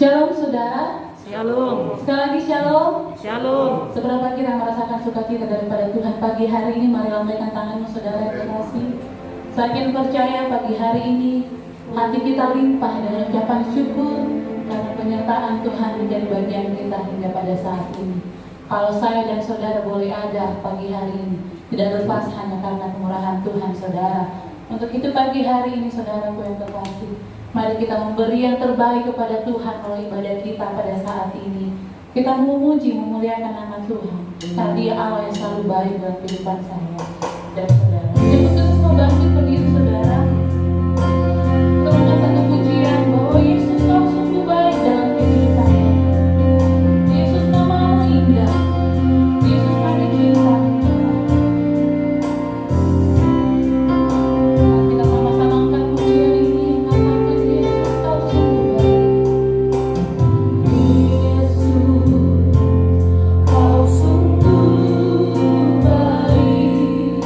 Shalom saudara. Shalom. Sekali lagi shalom. Shalom. Seberapa kita merasakan sukacita daripada Tuhan pagi hari ini, mari lambaikan tanganmu saudara yang terkasih. Saya yakin percaya pagi hari ini hati kita limpah dengan ucapan syukur karena penyertaan Tuhan menjadi bagian kita hingga pada saat ini. Kalau saya dan saudara boleh ada pagi hari ini, tidak lepas hanya karena kemurahan Tuhan saudara. Untuk itu pagi hari ini saudaraku yang terkasih, mari kita memberi yang terbaik kepada Tuhan melalui ibadah kita pada saat ini. Kita memuji, memuliakan nama Tuhan, karena Dia Allah yang selalu baik dalam kehidupan saya dan saudara. Yang khusus mau bangkit berdiri saudara, untuk satu pujian bahwa Yesus kau sungguh baik dalam kehidupan. Yesus namamu indah, Yesus kami cinta. Kita sama-sama angkat pujian ini, mengatakan Yesus kau sungguh baik. Yesus kau sungguh baik.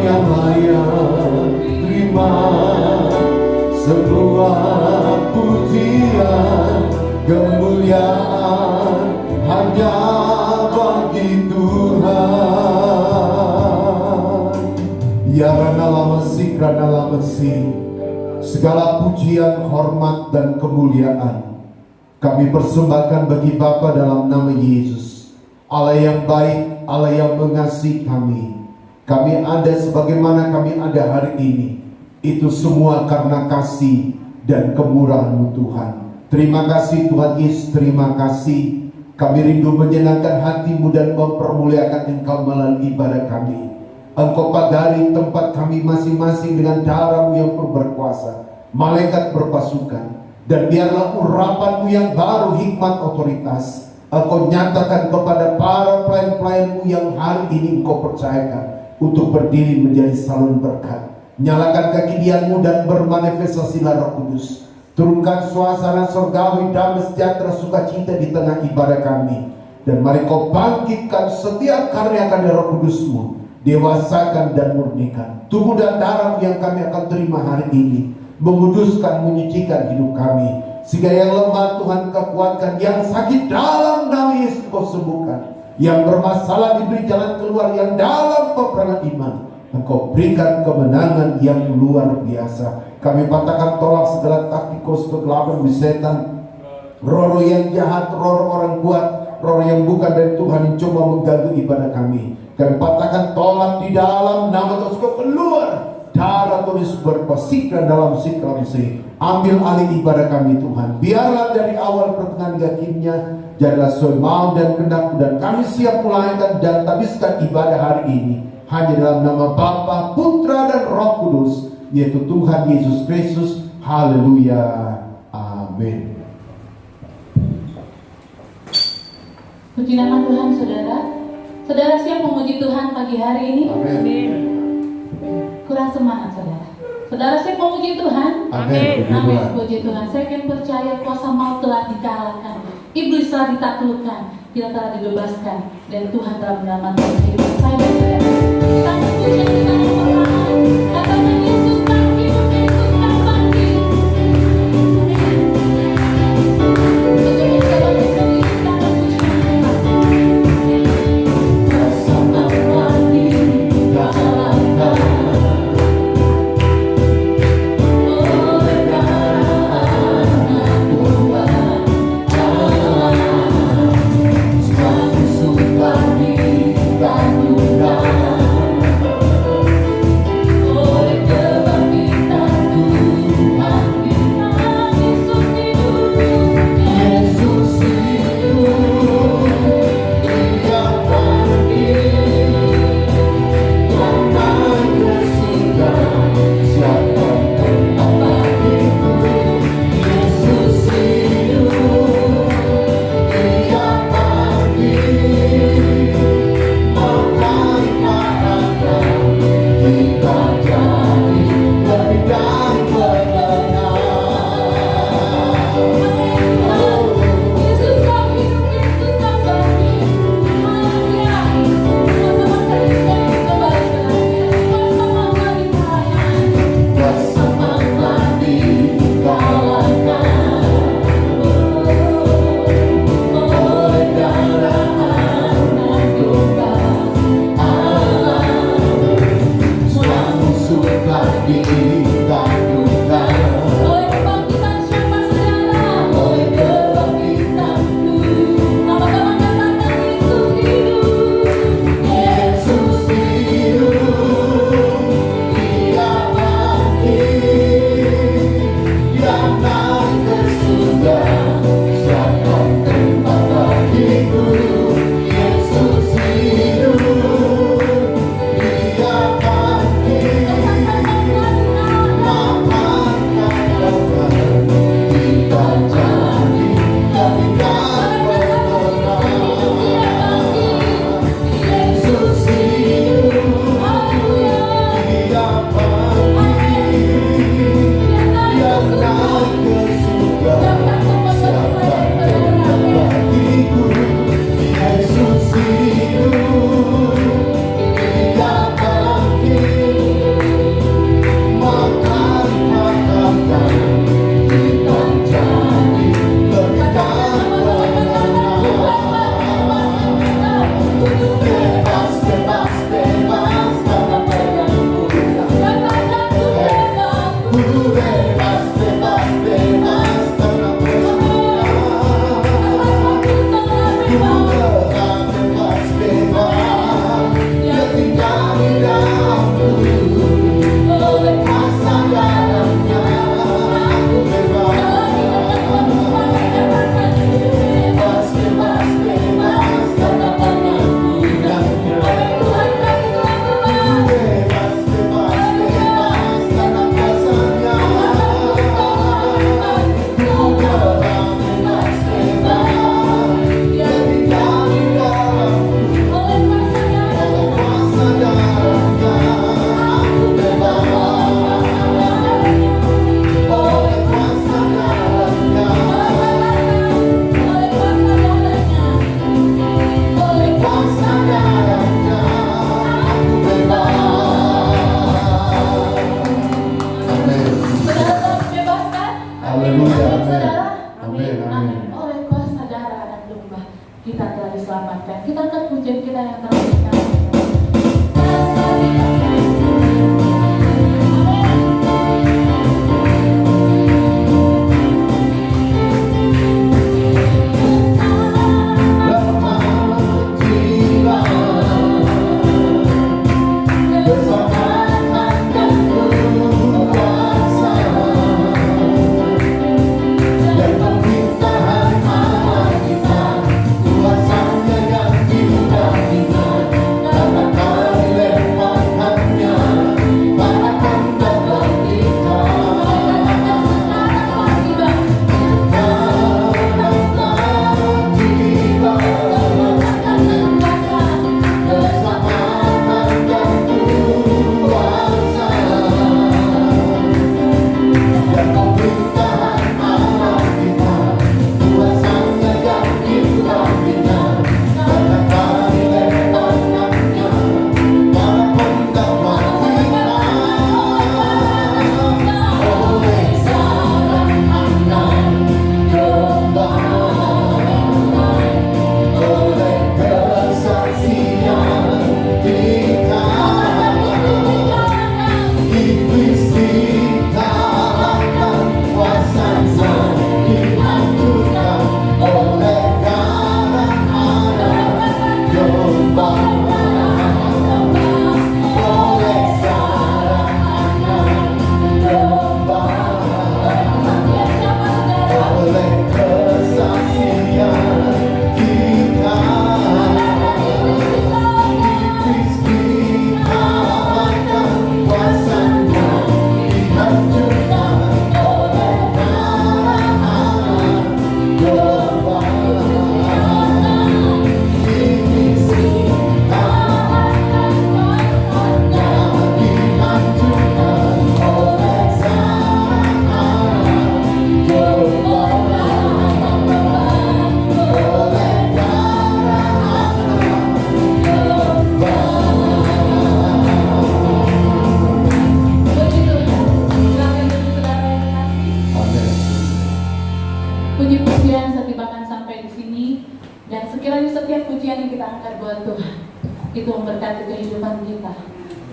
yang layak terima semua pujian kemuliaan hanya bagi Tuhan. Ya Ranala Masih, segala pujian, hormat dan kemuliaan kami persembahkan bagi Bapa dalam nama Yesus, Allah yang baik, Allah yang mengasihi kami. Kami ada sebagaimana kami ada hari ini, itu semua karena kasih dan kemurahan-Mu Tuhan. Terima kasih Tuhan Yesus, terima kasih. Kami rindu menyenangkan hati-Mu dan mempermuliakan Engkau melalui ibadah kami. Engkau pagari tempat kami masing-masing dengan darah-Mu yang berkuasa, malaikat berpasukan. Dan biarlah urapan-Mu yang baru, hikmat, otoritas, Engkau nyatakan kepada para pelayan-pelayan-Mu yang hari ini Engkau percayakan untuk berdiri menjadi salun berkat. Nyalakan kegigihan-Mu dan bermanifestasilah Roh Kudus. Turunkan suasana surgawi, damai sejahtera, sukacita di tengah ibadah kami. Dan mari Kau bangkitkan setiap karya-karya Roh Kudus-Mu, dewasakan dan murnikan tubuh dan darah yang kami akan terima hari ini, menguduskan, menyucikan hidup kami, sehingga yang lemah Tuhan Kau kuatkan, yang sakit dalam nama Yesus Kau sembuhkan, yang bermasalah diberi jalan keluar, yang dalam peperangan iman Engkau berikan kemenangan yang luar biasa. Kami patahkan tolak segala taktikus kegelapan di setan, roh yang jahat, roh orang kuat, roh yang bukan dari Tuhan yang coba mengganggu ibadah kami. Kami patahkan tolak di dalam nama Tuhan, keluar darah tulis berpasikran dalam sikram-sik. Ambil alih ibadah kami Tuhan. Biarlah dari awal pertengahan hingga akhirnya jadilah sesuai mau dan kehendak-Mu, dan kami siap melayani dan habiskan ibadah hari ini hanya dalam nama Bapa, Putra dan Roh Kudus, yaitu Tuhan Yesus Kristus. Haleluya. Amin. Puji nama Tuhan, saudara. Saudara siap memuji Tuhan pagi hari ini? Amin. Kurang semangat, saudara. Saudara siap memuji Tuhan? Amin. Amin. Puji Tuhan. Saya akan percaya kuasa maut telah dikalahkan, iblis telah ditaklukkan, kita telah dibebaskan, dan Tuhan telah menyelamatkan kehidupan saya dan saudara. Kita puji kita perlahan. Katakan Yesus bangkit, Yesus bangkit. Tuhan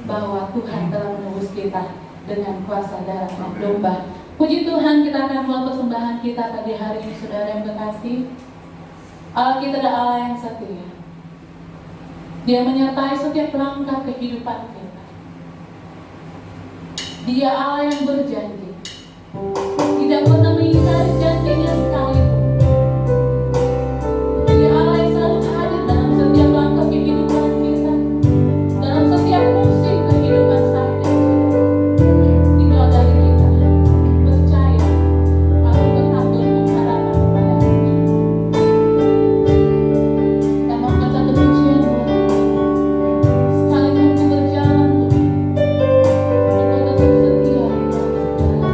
bahwa Tuhan telah menebus kita dengan kuasa darah Anak Domba. Puji Tuhan, kita akan mulai persembahan kita pagi hari ini, saudara yang berkasih. Allah kita adalah Allah yang setia. Dia menyertai setiap langkah kehidupan kita. Dia Allah yang berjanji, tidak pernah mengingkari janjinya sekalipun. Dia Allah yang selalu hadir dalam setiap langkah kehidupan kita, dalam setiap musim kehidupan saya. Tinggal dari kita percaya, lalu tetap berpengharapan kepada-Nya. Kita mau baca pujian, sekalipun ku berjalan, Engkau tetap setia dalam segala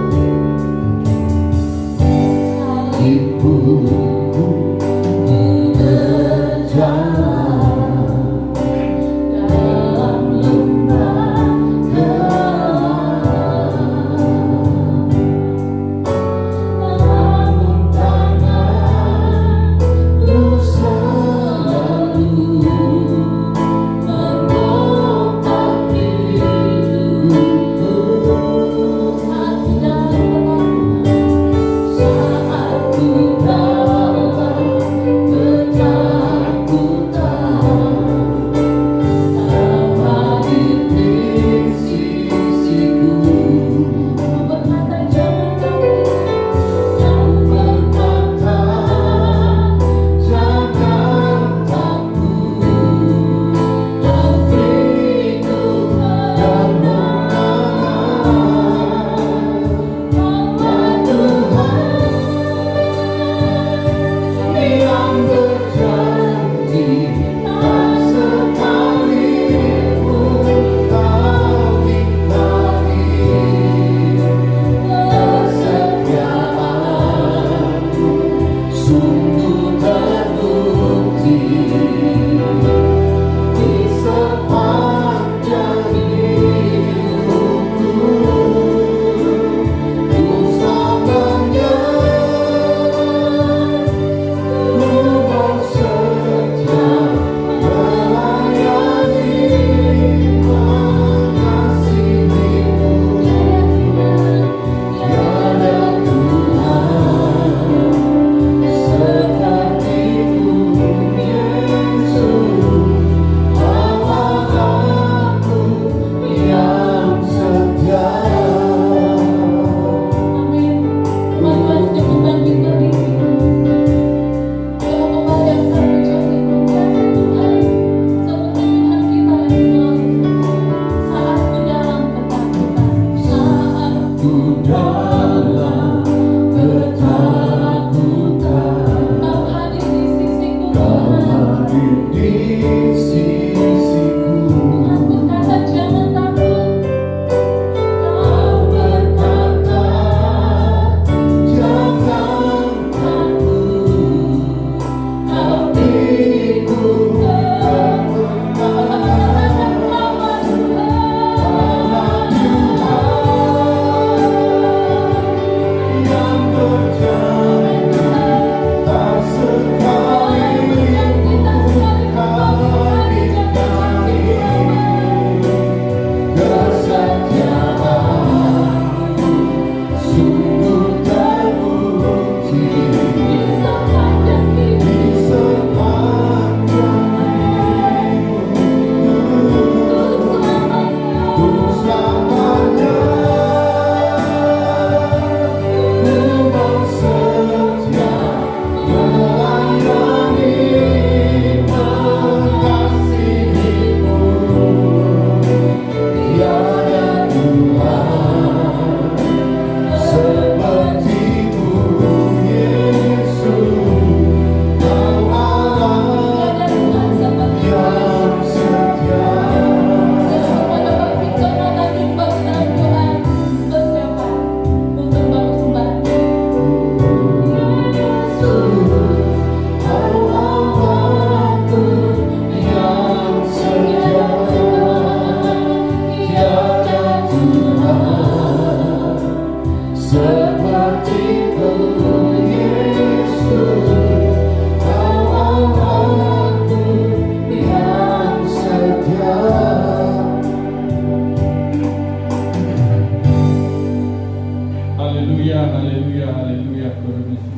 layak bermusik.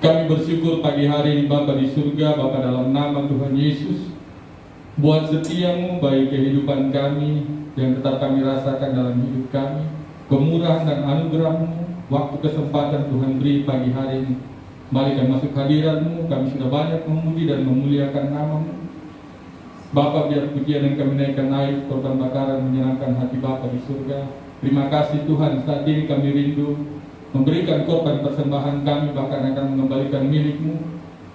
Kami bersyukur pagi hari ini Bapa di surga, Bapa dalam nama Tuhan Yesus, buat setiamu bagi kehidupan kami yang tetap kami rasakan dalam hidup kami, kemurahan dan anugerahmu, waktu kesempatan Tuhan beri pagi hari ini. Mari kami masuk hadiratmu, kami sudah banyak memuji dan memuliakan namamu. Bapa, biar pujian yang kami naikkan naik, korban bakaran menyenangkan hati Bapa di surga. Terima kasih Tuhan, saat ini kami rindu memberikan korban persembahan kami, bahkan akan mengembalikan milikmu.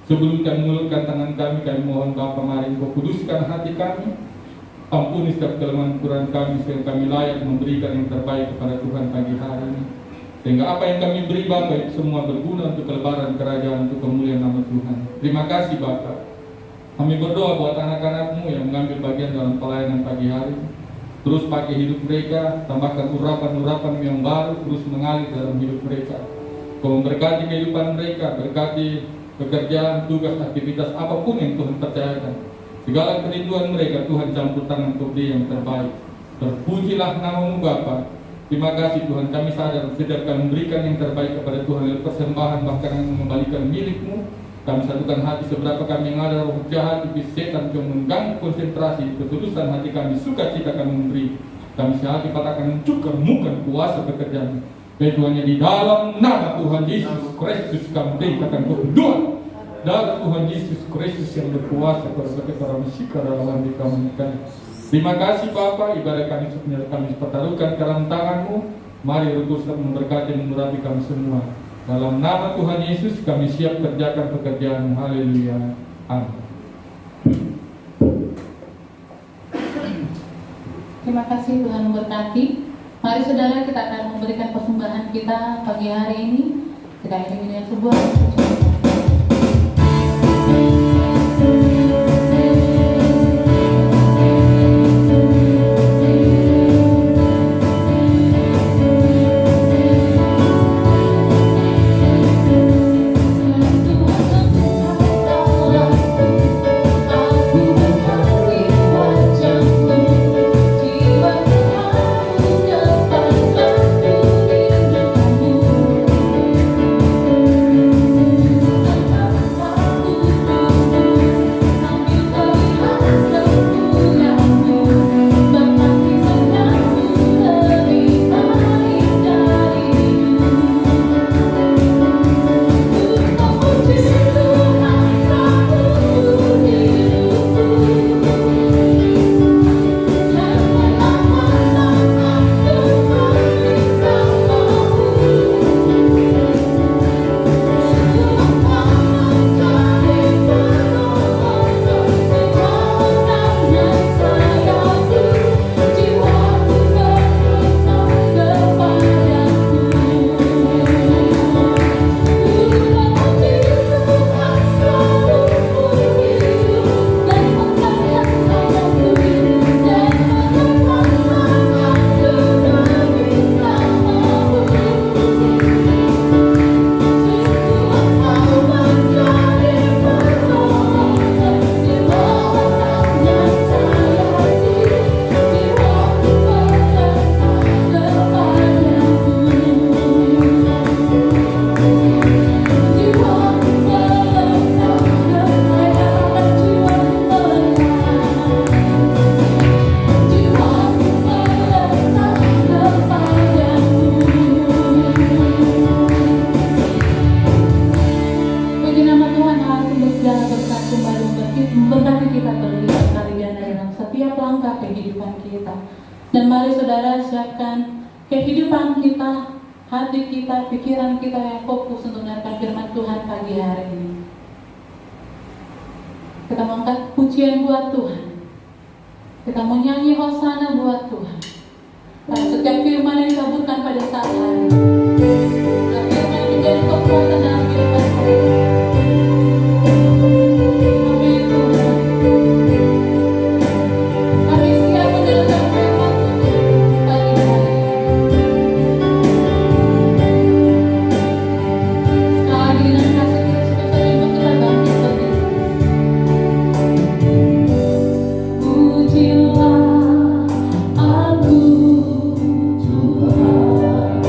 Sebelum kami mengulurkan tangan kami mohon Bapa, mari Engkau kuduskan hati kami, ampuni setiap kelemahan kekurangan kami, sehingga kami layak memberikan yang terbaik kepada Tuhan pagi hari ini. Sehingga apa yang kami beri Bapa itu semua berguna untuk kelebaran kerajaan, untuk kemuliaan nama Tuhan. Terima kasih Bapa. Kami berdoa buat anak-anak-Mu yang mengambil bagian dalam pelayanan pagi hari. Terus pakai hidup mereka, tambahkan urapan-urapan yang baru terus mengalir dalam hidup mereka. Kau memberkati kehidupan mereka, berkati pekerjaan, tugas, aktivitas apapun yang Tuhan percayakan. Segala kerinduan mereka Tuhan campur tangan untuk dia yang terbaik. Terpujilah namamu Bapa. Terima kasih Tuhan, kami sadar setiap kami memberikan yang terbaik kepada Tuhan lewat persembahan, bahkan mengembalikan milik-Mu. Kami satukan hati seberapa kami yang ada roh jahat, iblis setan yang mengganggu konsentrasi, ketulusan hati kami, sukacita kami memberi. Kami sehati katakan mencukar-mukan kuasa pekerjaan. Tuhannya di dalam nama Tuhan Yesus Kristus kami berikan berdoa. Dalam Tuhan Yesus Kristus yang berkuasa berbagai para musikar dalam di kami. Terima kasih Bapa, ibadah kami pertaruhkan ke dalam tangan-Mu. Mari Roh Kudus memberkati dan mengurapi kami semua. Dalam nama Tuhan Yesus kami siap kerjakan pekerjaan. Haleluya. Amin. Terima kasih, Tuhan memberkati. Mari saudara, kita akan memberikan persembahan kita pagi hari ini. Kita akan dengan sebuah Dan mari saudara siapkan kehidupan kita, hati kita, pikiran kita yang fokus untuk mendengarkan firman Tuhan pagi hari ini. Kita mengangkat pujian buat Tuhan. Kita mau nyanyi hosana buat Tuhan. Karena setiap firman yang disebutkan pada saat hari ini, firman yang menjadi kekuatan dalam kehidupan kita. Pujilah aku Tuhan.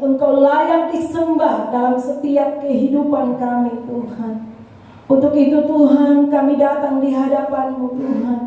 Engkau layak disembah dalam setiap kehidupan kami Tuhan. Untuk itu Tuhan, kami datang di hadapan-Mu Tuhan.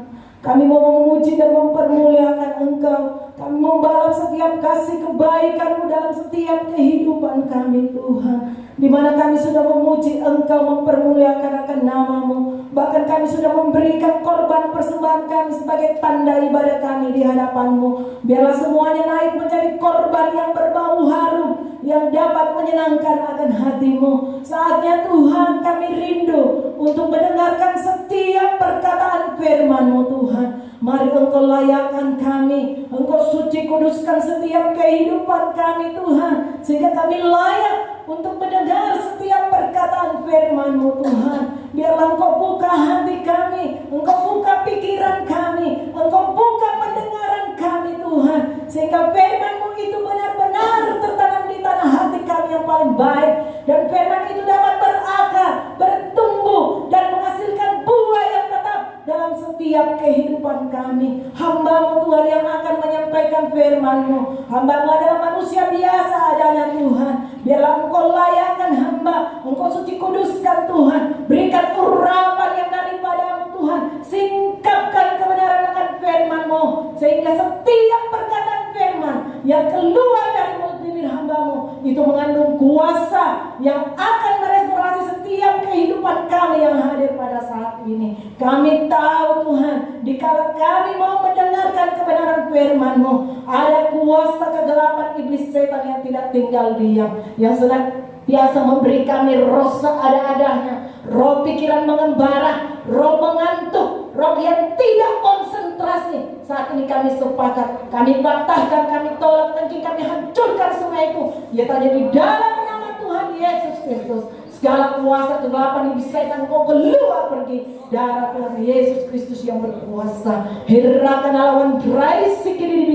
Kami mau memuji dan mempermuliakan Engkau. Kami membalas setiap kasih kebaikan-Mu dalam setiap kehidupan kami Tuhan. Di mana kami sudah memuji Engkau, mempermuliakan akan nama-Mu. Bahkan kami sudah memberikan korban persembahan kami sebagai tanda ibadah kami di hadapan-Mu. Biarlah semuanya naik menjadi korban yang berbau harum, yang dapat menyenangkan akan hati-Mu. Saatnya Tuhan, kami rindu untuk mendengarkan setiap perkataan firman-Mu Tuhan. Mari Engkau layakkan kami, Engkau suci kuduskan setiap kehidupan kami Tuhan, sehingga kami layak untuk mendengar setiap perkataan firman-Mu Tuhan. Biarlah Engkau buka hati kami, Engkau buka pikiran kami, Engkau buka pendengaran kami Tuhan, sehingga firman-Mu itu benar-benar tertanam di tanah hati kami yang paling baik, dan firman itu dapat berakar, bertumbuh, dan menghasilkan buah yang tetap dalam setiap kehidupan kami. Hamba-Mu Tuhan yang akan menyampaikan firman-Mu. Hamba-Mu adalah manusia biasa adanya Tuhan. Biarlah Engkau layakkan hamba, Engkau suci kuduskan Tuhan. Berikan urapan yang daripada-Mu Tuhan. Singkapkan kebenaran akan firman-Mu, sehingga setiap perkataan firman yang keluar dari mulut bibir hamba-Mu itu mengandung kuasa yang akan merestorasi setiap kehidupan kami yang hadir pada saat ini. Kami tahu Tuhan, dikala kami mau mendengarkan kebenaran firman-Mu, ada kuasa kegelapan iblis setan yang tidak tinggal diam, yang sedang biasa memberi kami roh seada-adanya, roh pikiran mengembara, roh mengantuk, roh yang tidak konsentrasi. Saat ini kami sepakat, kami patahkan, kami tolak, kami hancurkan semua itu. Ya tadi di dalam nama Tuhan Yesus Kristus. Segala kuasa kegelapan iblis setan kau keluar pergi. Darah Tuhan Yesus Kristus yang berkuasa. Herakan lawan gerai sikiri.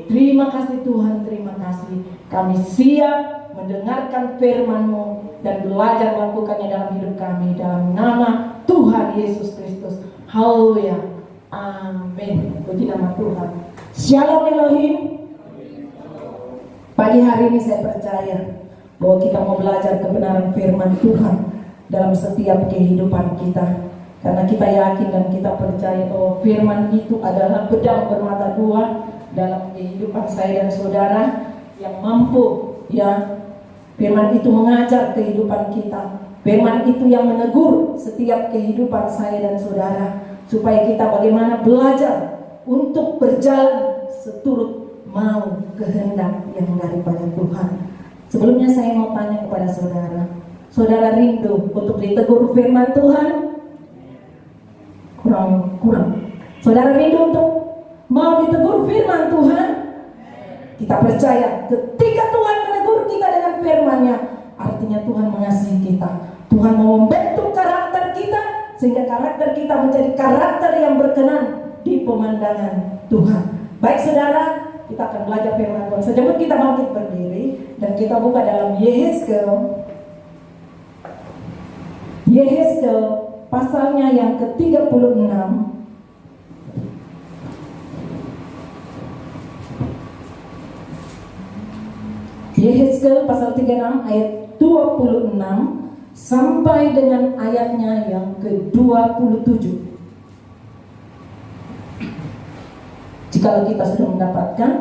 Terima kasih Tuhan, terima kasih. Kami siap mendengarkan firman-Mu dan belajar melakukannya dalam hidup kami, dalam nama Tuhan Yesus Kristus. Haleluya. Amin. Puji nama Tuhan. Shalom Elohim. Pagi hari ini saya percaya bahwa kita mau belajar kebenaran firman Tuhan dalam setiap kehidupan kita. Karena kita yakin dan kita percaya bahwa firman itu adalah pedang bermata dua dalam kehidupan saya dan saudara, yang mampu, ya, firman itu mengajar kehidupan kita. Firman itu yang menegur setiap kehidupan saya dan saudara, supaya kita bagaimana belajar untuk berjalan seturut mau kehendak yang daripada Tuhan. Sebelumnya saya mau tanya kepada saudara, saudara rindu untuk ditegur firman Tuhan? Kurang. Saudara rindu untuk mau ditegur firman Tuhan? Kita percaya ketika Tuhan menegur kita dengan firman-Nya, artinya Tuhan mengasihi kita. Tuhan mau membentuk karakter kita, sehingga karakter kita menjadi karakter yang berkenan di pemandangan Tuhan. Baik saudara, kita akan belajar firman Tuhan. Sejauh kita bangkit berdiri dan kita buka dalam Yehezkel pasalnya yang ke-36. Yehezkel pasal 36 ayat 26 sampai dengan ayatnya yang ke-27. Jikalau kita sudah mendapatkan,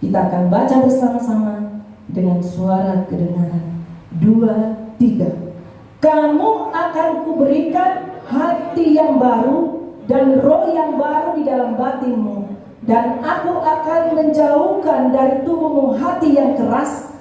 kita akan baca bersama-sama dengan suara kedengaran. 2, 3. Kamu akan kuberikan hati yang baru dan roh yang baru di dalam batinmu, dan aku akan menjauhkan dari tubuhmu hati yang keras,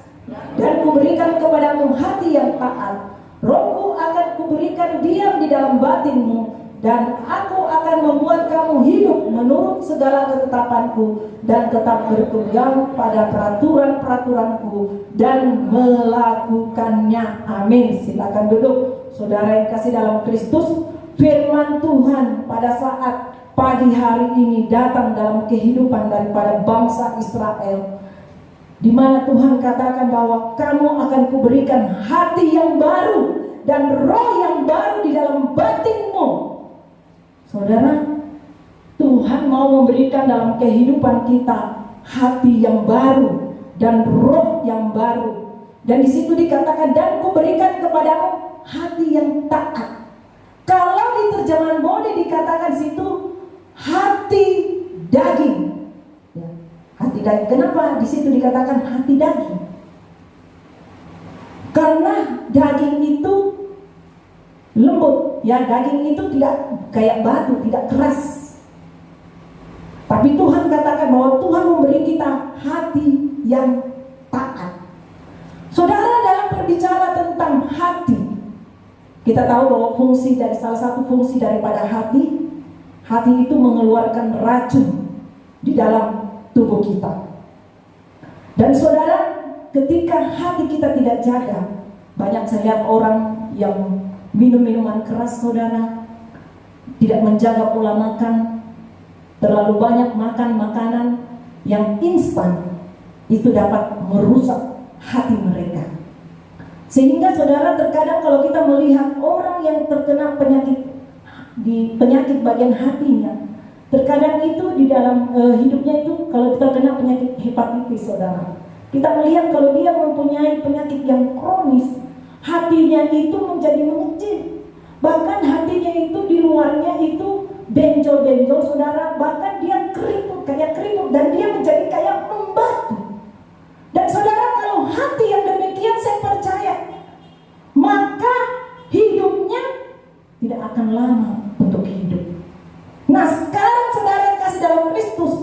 dan kuberikan kepadamu hati yang taat. Rohku akan kuberikan diam di dalam batinmu, dan aku akan membuat kamu hidup menurut segala ketetapanku, dan tetap berpegang pada peraturan-peraturanku dan melakukannya. Amin. Silakan duduk. Saudara yang kasih dalam Kristus, firman Tuhan pada saat pagi hari ini datang dalam kehidupan daripada bangsa Israel, di mana Tuhan katakan bahwa kamu akan kuberikan hati yang baru dan roh yang baru di dalam batinmu. Saudara, Tuhan mau memberikan dalam kehidupan kita hati yang baru dan roh yang baru. Dan di situ dikatakan, dan kuberikan kepadamu hati yang taat. Kalau di terjemahan Bode dikatakan situ hati daging. Ya, hati daging. Kenapa di situ dikatakan hati daging? Karena daging itu lembut, ya, daging itu tidak kayak batu, tidak keras. Tapi Tuhan katakan bahwa Tuhan memberi kita hati yang taat. Saudara, dalam berbicara tentang hati, kita tahu bahwa salah satu fungsi daripada hati itu mengeluarkan racun di dalam tubuh kita. Dan saudara, ketika hati kita tidak jaga, banyak saya lihat orang yang minum minuman keras, saudara, tidak menjaga pola makan, terlalu banyak makan makanan yang instan, itu dapat merusak hati mereka. Sehingga saudara, terkadang kalau kita melihat orang yang terkena penyakit bagian hatinya, terkadang itu di dalam hidupnya itu, kalau terkena penyakit hepatitis, saudara, kita melihat kalau dia mempunyai penyakit yang kronis, hatinya itu menjadi mengecil. Bahkan hatinya itu di luarnya itu benjol-benjol, saudara. Bahkan dia kayak keriput, dan dia menjadi kayak membatu. Dan saudara, kalau hati yang demikian, saya percaya, maka hidupnya tidak akan lama untuk hidup. Nah, sekarang saudara yang kasih dalam Kristus,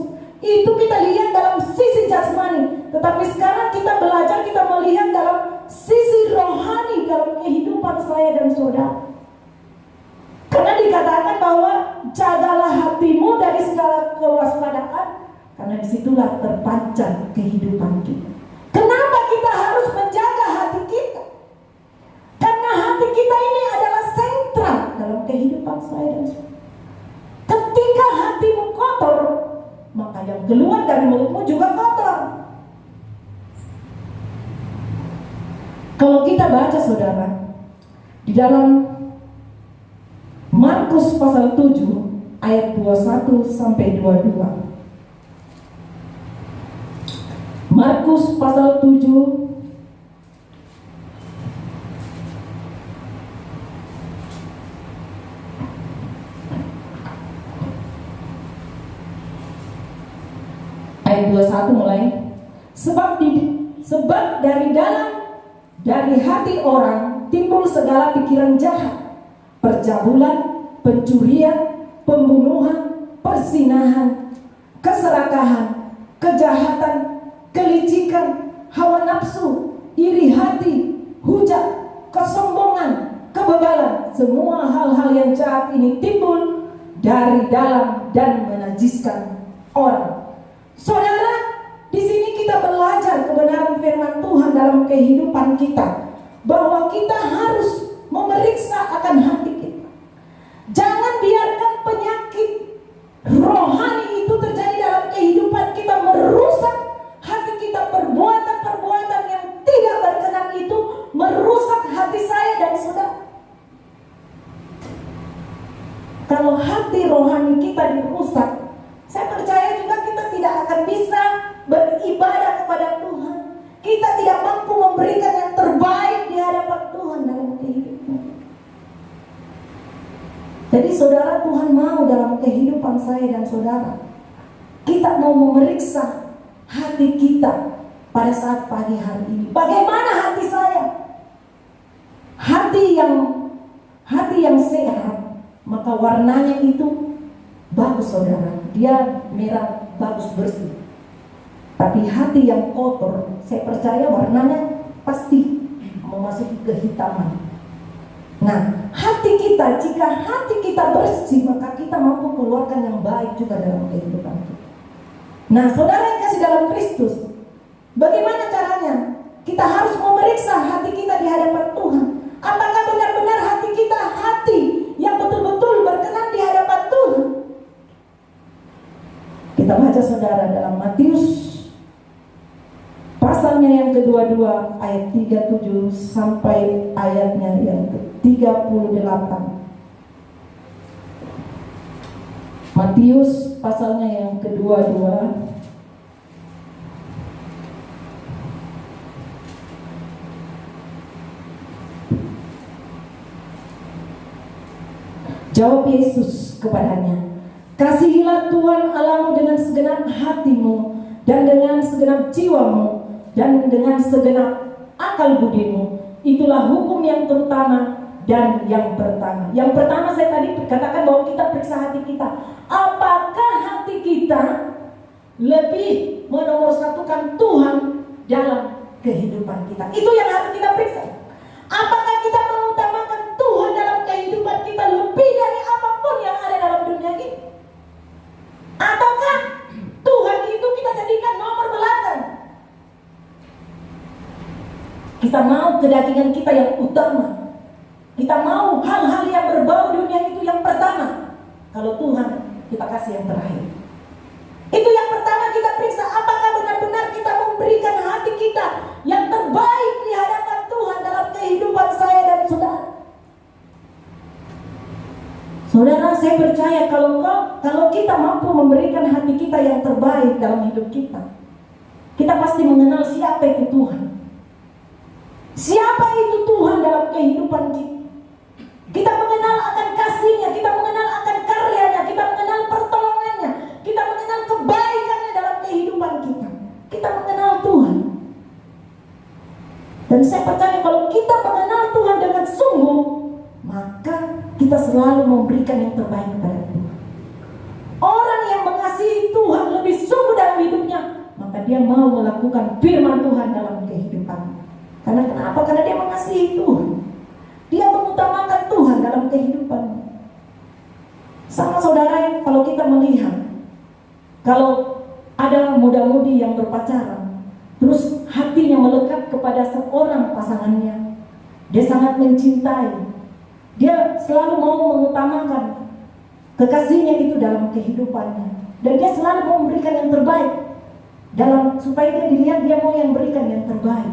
itu kita lihat dalam sisi jasmani. Tetapi sekarang kita belajar, kita melihat dalam sisi rohani dalam kehidupan saya dan saudara. Karena dikatakan bahwa jagalah hatimu dari segala kewaspadaan, karena disitulah terpancar kehidupan kita. Kenapa kita harus menjaga hati kita? Karena hati kita ini adalah sentral dalam kehidupan saya dan saudara. Ketika hatimu kotor, maka yang keluar dari mulutmu juga kotor. Kalau kita baca, saudara, di dalam Markus pasal 7 ayat 21 sampai 22. Markus pasal 7 ayat 21 mulai. Sebab dari hati orang timbul segala pikiran jahat, percabulan, pencurian, pembunuhan, perzinahan, keserakahan, kejahatan, kelicikan, hawa nafsu, iri hati, hujat, kesombongan, kebebalan. Semua hal-hal yang jahat ini timbul dari dalam dan menajiskan orang. Saudara, di sini kita belajar kebenaran firman Tuhan dalam kehidupan kita, bahwa kita harus memeriksa akan hati kita. Jangan biarkan penyakit rohani itu terjadi dalam kehidupan kita, merusak hati kita. Perbuatan-perbuatan yang tidak berkenan itu merusak hati saya dan saudara. Kalau hati rohani kita dirusak, saya percaya juga kita tidak akan bisa beribadah kepada Tuhan. Kita tidak mampu memberikan yang terbaik di hadapan Tuhan dalam kehidupan. Jadi saudara, Tuhan mau dalam kehidupan saya dan saudara, kita mau memeriksa hati kita pada saat pagi hari ini. Bagaimana hati saya? Hati yang sehat, maka warnanya itu bagus, saudara. Dia merah, bagus, bersih. Tapi hati yang kotor, saya percaya warnanya pasti memasuki kehitaman. Nah, jika hati kita bersih, maka kita mampu keluarkan yang baik juga dalam kehidupan kita. Nah, saudara yang kasih dalam Kristus, bagaimana caranya? Kita harus memeriksa hati kita di hadapan Tuhan. Apakah benar-benar hati kita hati yang betul-betul berkenan di hadapan Tuhan? Kita baca, saudara, dalam Matius pasalnya yang kedua-dua ayat 37 sampai ayatnya yang ke-38. Matius pasalnya yang kedua-dua Jawab Yesus kepadanya, kasihilah Tuhan Allahmu dengan segenap hatimu, dan dengan segenap jiwamu, dan dengan segenap akal budimu. Itulah hukum yang terutama dan yang pertama. Yang pertama saya tadi katakan bahwa kita periksa hati kita. Apakah hati kita lebih menomorsatukan Tuhan dalam kehidupan kita? Itu yang harus kita periksa. Apakah kita mengutamakan Tuhan dalam kehidupan kita lebih dari apapun yang ada dalam dunia ini? Ataukah Tuhan itu kita jadikan nomor belakang? Kita mau kedagingan kita yang utama. Kita mau hal-hal yang berbau dunia itu yang pertama. Kalau Tuhan kita kasih yang terakhir. Itu yang pertama kita periksa. Apakah benar-benar kita memberikan hati kita yang terbaik di hadapan Tuhan dalam kehidupan saya dan saudara. Saudara, saya percaya kalau kita mampu memberikan hati kita yang terbaik dalam hidup kita, kita pasti mengenal siapa itu Tuhan. Siapa itu Tuhan dalam kehidupan kita. Kita mengenal akan kasih-Nya, kita mengenal akan karya-Nya, kita mengenal pertolongan-Nya, kita mengenal kebaikan-Nya dalam kehidupan kita. Kita mengenal Tuhan. Dan saya percaya kalau kita mengenal Tuhan dengan sungguh, maka kita selalu memberikan yang terbaik kepada Tuhan. Orang yang mengasihi Tuhan lebih sungguh dalam hidupnya, maka dia mau melakukan firman Tuhan dalam kehidupannya. Karena kenapa? Karena dia mengasihi Tuhan. Dia mengutamakan Tuhan dalam kehidupannya. Sama saudara, yang kalau kita melihat, kalau ada muda-mudi yang berpacaran, terus hatinya melekat kepada seorang pasangannya, dia sangat mencintai, dia selalu mau mengutamakan kekasihnya itu dalam kehidupannya, dan dia selalu mau memberikan yang terbaik dalam supaya dia dilihat dia mau yang berikan yang terbaik.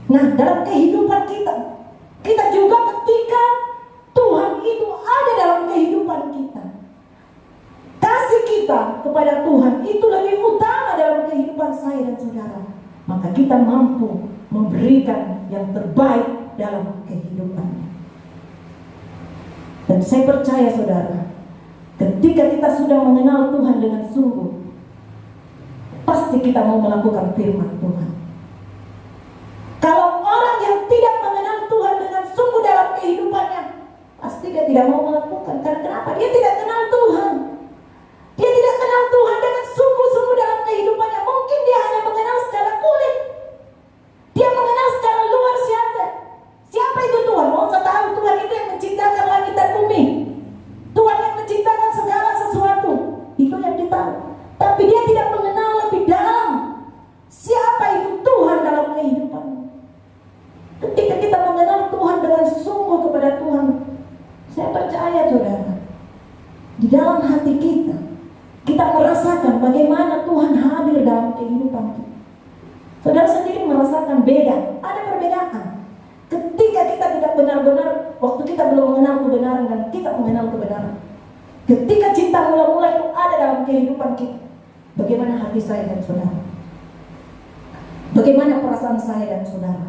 Nah, dalam kehidupan kita juga ketika Tuhan itu ada dalam kehidupan kita, kasih kita kepada Tuhan itu lebih utama dalam kehidupan saya dan saudara, maka kita mampu memberikan yang terbaik dalam kehidupannya. Dan saya percaya saudara, ketika kita sudah mengenal Tuhan dengan sungguh, pasti kita mau melakukan firman Tuhan. Kalau orang yang tidak mengenal Tuhan dengan sungguh dalam kehidupannya, pasti dia tidak mau melakukan. Karena kenapa? Dia tidak kenal Tuhan. Dia tidak kenal Tuhan dengan sungguh-sungguh dalam kehidupannya. Mungkin dia hanya mengenal secara kulit. Dia mengenal secara luar siapa. Siapa itu Tuhan? Mau saya tahu Tuhan itu yang menciptakan langit dan bumi. Tuhan yang menciptakan segala sesuatu. Itu yang dia tahu. Tapi dia tidak mengenal lebih dalam siapa itu Tuhan dalam kehidupannya. Ketika kita mengenal Tuhan dengan sungguh kepada Tuhan, saya percaya saudara, di dalam hati kita merasakan bagaimana Tuhan hadir dalam kehidupan kita. Saudara sendiri merasakan beda, ada perbedaan. Ketika kita tidak benar-benar, waktu kita belum mengenal kebenaran dan kita mengenal kebenaran. Ketika cinta mula-mula itu ada dalam kehidupan kita, bagaimana hati saya dan saudara? Bagaimana perasaan saya dan saudara?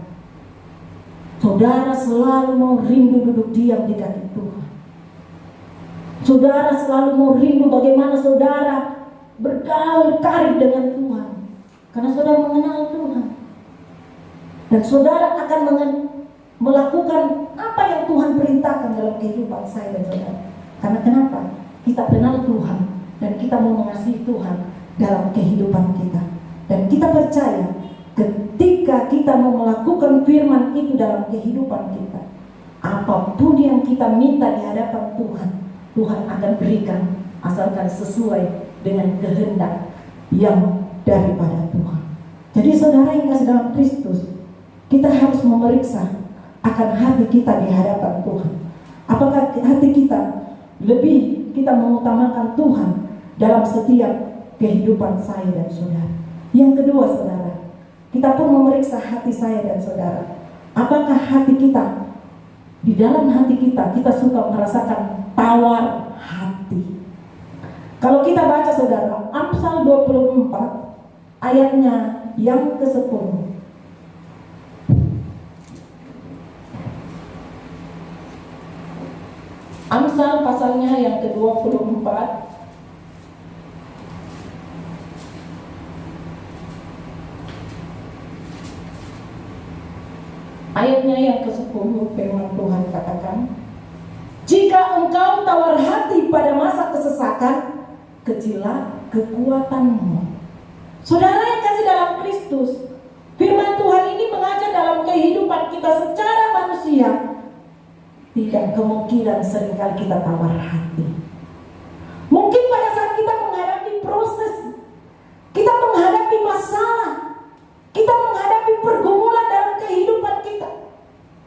Saudara selalu mau rindu duduk diam di kaki Tuhan. Saudara selalu mau rindu bagaimana saudara bergaul karib dengan Tuhan. Karena saudara mengenal Tuhan. Dan saudara akan melakukan apa yang Tuhan perintahkan dalam kehidupan saya dan saudara. Karena kenapa? Kita kenal Tuhan dan kita mau mengasihi Tuhan dalam kehidupan kita. Dan kita percaya ketika kita mau melakukan firman itu dalam kehidupan kita, apapun yang kita minta di hadapan Tuhan, Tuhan akan berikan asalkan sesuai dengan kehendak yang daripada Tuhan. Jadi saudara yang kasih dalam Kristus, kita harus memeriksa akan hati kita di hadapan Tuhan. Apakah hati kita lebih kita mengutamakan Tuhan dalam setiap kehidupan saya dan saudara. Yang kedua saudara, kita pun memeriksa hati saya dan saudara. Apakah hati kita, di dalam hati kita suka merasakan tawar hati. Kalau kita baca saudara, Amsal 24 ayatnya yang ke-10. Amsal pasalnya yang ke-24 ayatnya yang ke-10, firman Tuhan katakan, jika engkau tawar hati pada masa kesesakan, kecillah kekuatanmu. Saudara yang kasih dalam Kristus, firman Tuhan ini mengajar dalam kehidupan kita secara manusia. Tidak kemungkinan seringkali kita tawar hati. Mungkin pada saat kita menghadapi proses, kita menghadapi masalah, kita menghadapi pergumulan dalam kehidupan kita,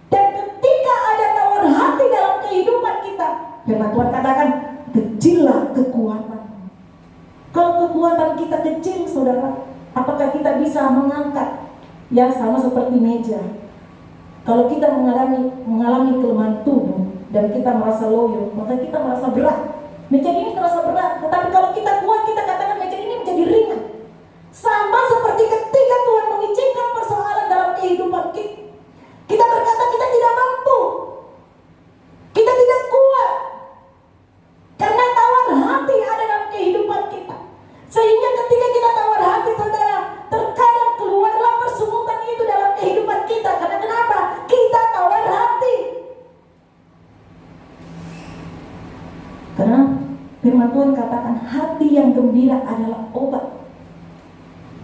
dan ketika ada tawar hati dalam kehidupan kita, firman Tuhan katakan, kecillah kekuatan. Kalau kekuatan kita kecil, saudara, apakah kita bisa mengangkat? Ya, sama seperti meja. Kalau kita mengalami kelemahan tubuh dan kita merasa loyo, maka kita merasa berat. Meja ini terasa berat, tetapi kalau kita kuat, kita katakan meja ini menjadi ringan. Sama seperti ketika Tuhan mengizinkan persoalan dalam kehidupan kita, kita berkata kita tidak mampu, kita tidak kuat, karena tawar hati ada dalam kehidupan kita. Sehingga ketika kita tawar hati, saudara, terkadang keluarlah persungutan itu dalam kehidupan kita. Karena kenapa? Kita tawar hati. Karena firman Tuhan katakan, hati yang gembira adalah obat,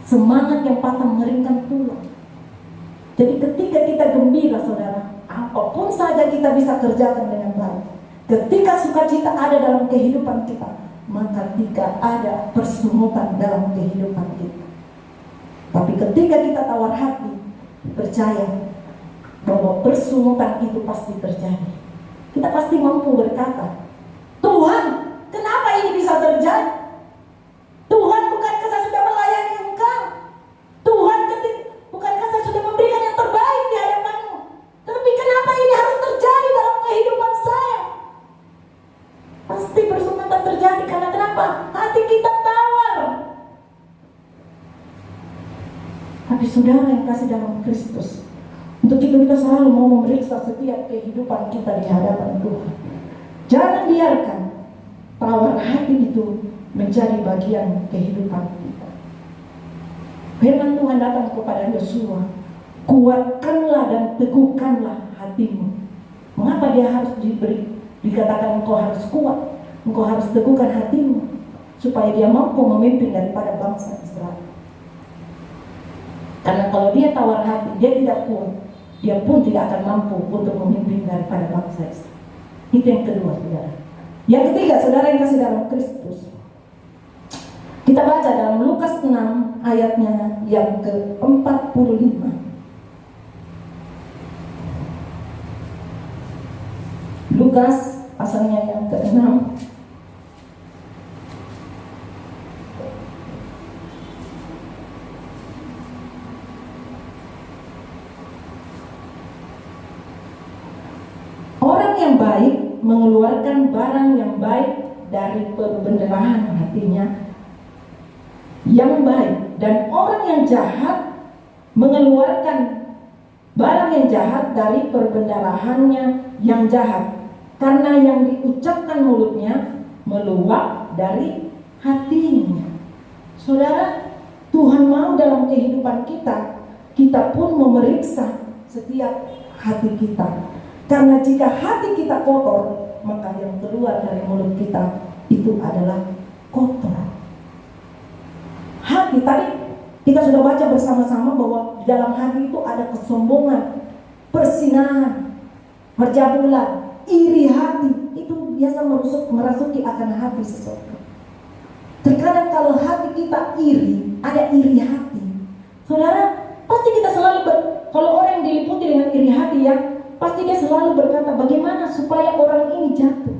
semangat yang patah mengeringkan tulang. Jadi ketika kita gembira, saudara, apapun saja kita bisa kerjakan dengan baik. Ketika sukacita ada dalam kehidupan kita, maka tidak ada persungutan dalam kehidupan kita. Tapi ketika kita tawar hati, percaya bahwa persungutan itu pasti terjadi. Kita pasti mampu berkata, Tuhan, kenapa ini bisa terjadi? Tuhan, bukankah saya sudah melayani Engkau? Tuhan, bukankah saya sudah memberikan yang terbaik di hadapan-Mu? Tapi kenapa ini harus terjadi dalam kehidupan saya? Pasti persungutan terjadi. Karena kenapa? Hati kita tawar. Tapi saudara yang kasih dalam Kristus, untuk itu kita selalu mau memeriksa setiap kehidupan kita di hadapan Tuhan. Jangan biarkan tawar hati itu menjadi bagian kehidupan kita. Firman Tuhan datang kepada Yosua, kuatkanlah dan teguhkanlah hatimu. Mengapa dia harus dikatakan engkau harus kuat, engkau harus teguhkan hatimu, supaya dia mampu memimpin daripada bangsa Israel. Karena kalau dia tawar hati, dia tidak kuat, dia pun tidak akan mampu untuk memimpin daripada bangsa Israel. Itu yang kedua, saudara. Yang ketiga, saudara yang kasih dalam Kristus, kita baca dalam Lukas 6 ayatnya yang ke-45. Lukas pasalnya yang ke-6 orang yang baik mengeluarkan barang yang baik dari perbenderahan hatinya yang baik, dan orang yang jahat mengeluarkan barang yang jahat dari perbenderahannya yang jahat, karena yang diucapkan mulutnya meluap dari hatinya. Saudara, Tuhan mau dalam kehidupan kita, kita pun memeriksa setiap hati kita. Karena jika hati kita kotor, maka yang keluar dari mulut kita itu adalah kotor. Hati, tadi kita sudah baca bersama-sama bahwa di dalam hati itu ada kesombongan, persinahan, perjabulan, iri hati. Itu biasa merasuki akan hati seseorang. Terkadang kalau hati kita iri, ada iri hati, saudara, pasti kita selalu kalau orang yang diliputi dengan iri hati, ya, pasti dia selalu berkata, bagaimana supaya orang ini jatuh.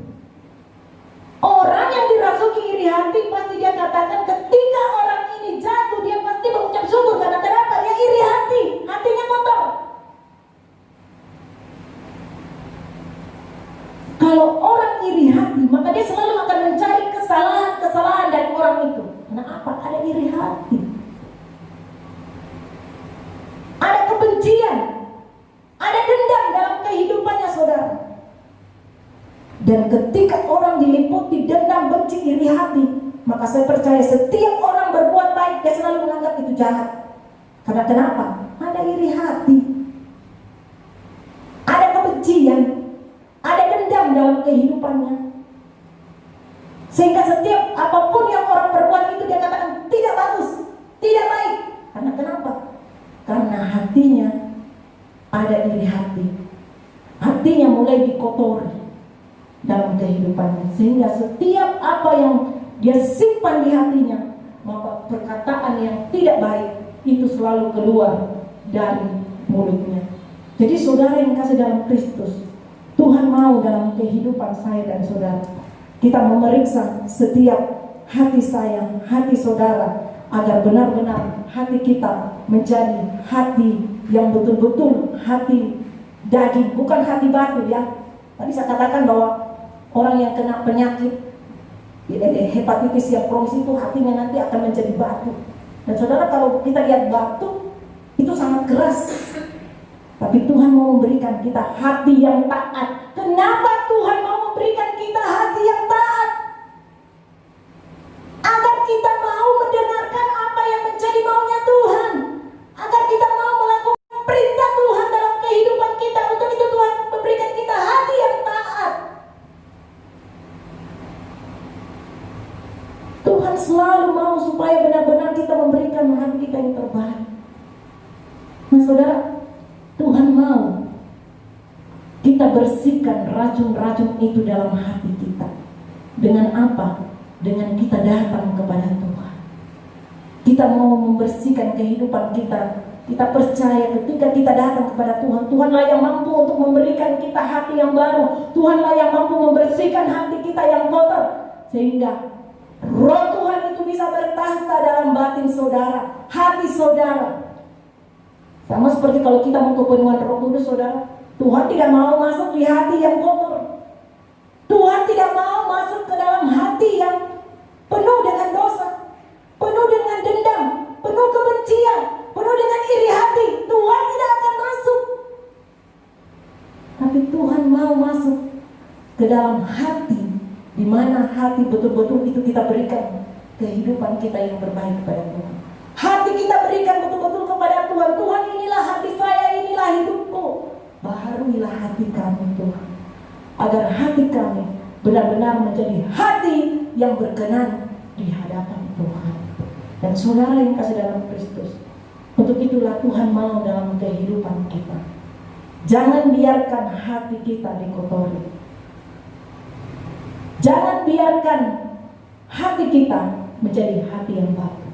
Orang yang dirasuki iri hati, pasti dia katakan ketika orang ini jatuh, dia pasti mengucap syukur. Karena kenapa? Dia iri hati, hatinya kotor. Kalau orang iri hati, maka dia selalu akan mencari kesalahan-kesalahan dari orang itu. Kenapa? Ada iri hati, ada kebencian, ada dendam dalam kehidupannya, saudara. Dan ketika orang diliputi dendam, benci, iri hati, maka saya percaya setiap orang berbuat baik dia selalu menganggap itu jahat. Karena kenapa? Ada iri hati, ada kebencian, ada dendam dalam kehidupannya. Sehingga setiap apapun yang orang berbuat itu dia katakan tidak bagus, tidak baik. Karena kenapa? Karena hatinya ada iri hati, hatinya mulai dikotori dalam kehidupannya. Sehingga setiap apa yang dia simpan di hatinya, maka perkataan yang tidak baik itu selalu keluar dari mulutnya. Jadi saudara yang kasih dalam Kristus, Tuhan mau dalam kehidupan saya dan saudara, kita memeriksa setiap hati saya, hati saudara, agar benar-benar hati kita menjadi hati yang betul-betul hati daging, bukan hati batu ya. Tadi saya katakan bahwa orang yang kena penyakit hepatitis yang kronis itu hatinya nanti akan menjadi batu. Dan saudara, kalau kita lihat batu itu sangat keras, tapi Tuhan mau memberikan kita hati yang taat. Kenapa Tuhan mau memberikan kita hati yang taat? Agar kita mau mendengarkan apa yang menjadi maunya Tuhan, agar kita mau melakukan perintah Tuhan dalam kehidupan kita. Untuk itu Tuhan memberikan kita hati yang taat. Tuhan selalu mau supaya benar-benar kita memberikan hati kita yang terbaik. Nah saudara, Tuhan mau kita bersihkan racun-racun itu dalam hati kita. Dengan apa? Dengan kita datang kepada Tuhan. Kita mau membersihkan kehidupan kita. Kita percaya ketika kita datang kepada Tuhan, Tuhanlah yang mampu untuk memberikan kita hati yang baru. Tuhanlah yang mampu membersihkan hati kita yang kotor, sehingga Roh Tuhan itu bisa bertahta dalam batin saudara, hati saudara. Sama seperti kalau kita mau kepenuhan Roh Kudus, saudara, Tuhan tidak mau masuk di hati yang kotor. Tuhan tidak mau masuk ke dalam hati yang penuh dengan dosa, penuh dengan dendam, penuh kebencian, penuh dengan iri hati. Tuhan tidak akan masuk. Tapi Tuhan mau masuk ke dalam hati, di mana hati betul-betul itu kita berikan kehidupan kita yang berbaik kepada Tuhan. Hati kita berikan betul-betul kepada Tuhan. Tuhan, inilah hati saya, inilah hidupku. Baharuilah hati kami Tuhan, agar hati kami benar-benar menjadi hati yang berkenan di hadapan Tuhan. Dan saudara yang kasih dalam Kristus, untuk itulah Tuhan mau dalam kehidupan kita. Jangan biarkan hati kita dikotori. Jangan biarkan hati kita menjadi hati yang batu.